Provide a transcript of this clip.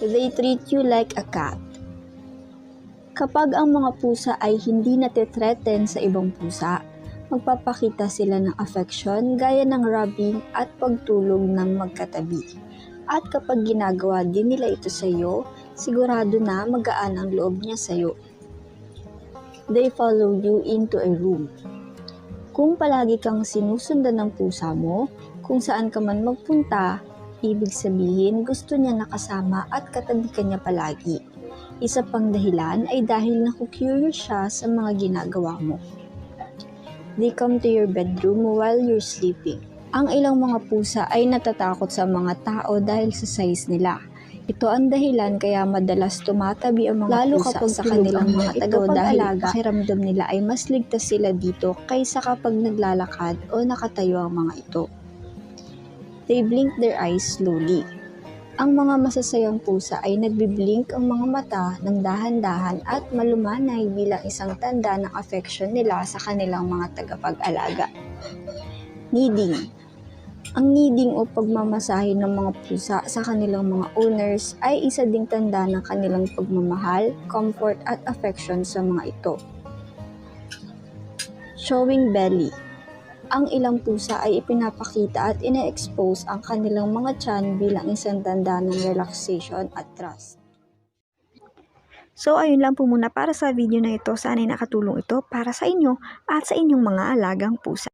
They treat you like a cat. Kapag ang mga pusa ay hindi natitreten sa ibang pusa, magpapakita sila ng affection gaya ng rubbing at pagtulog ng magkatabi. At kapag ginagawa din nila ito sa iyo, sigurado na magaan ang loob niya sa iyo. They follow you into a room. Kung palagi kang sinusundan ng pusa mo, kung saan ka man magpunta, ibig sabihin gusto niya nakasama at katabi ka niya palagi. Isa pang dahilan ay dahil naku-curious siya sa mga ginagawa mo. They come to your bedroom while you're sleeping. Ang ilang mga pusa ay natatakot sa mga tao dahil sa size nila. Ito ang dahilan kaya madalas tumatabi ang mga pusa sa kanilang mga tagapag-alaga. Pakiramdam nila ay mas ligtas sila dito kaysa kapag naglalakad o nakatayo ang mga ito. They blink their eyes slowly. Ang mga masasayang pusa ay nagbiblink ang mga mata ng dahan-dahan at malumanay bilang isang tanda ng affection nila sa kanilang mga tagapag-alaga. Kneading. Ang kneading o pagmamasahe ng mga pusa sa kanilang mga owners ay isa ding tanda ng kanilang pagmamahal, comfort at affection sa mga ito. Showing belly. Ang ilang pusa ay ipinapakita at ine-expose ang kanilang mga tiyan bilang isang tanda ng relaxation at trust. So ayun lang po muna para sa video na ito. Sana'y nakatulong ito para sa inyo at sa inyong mga alagang pusa.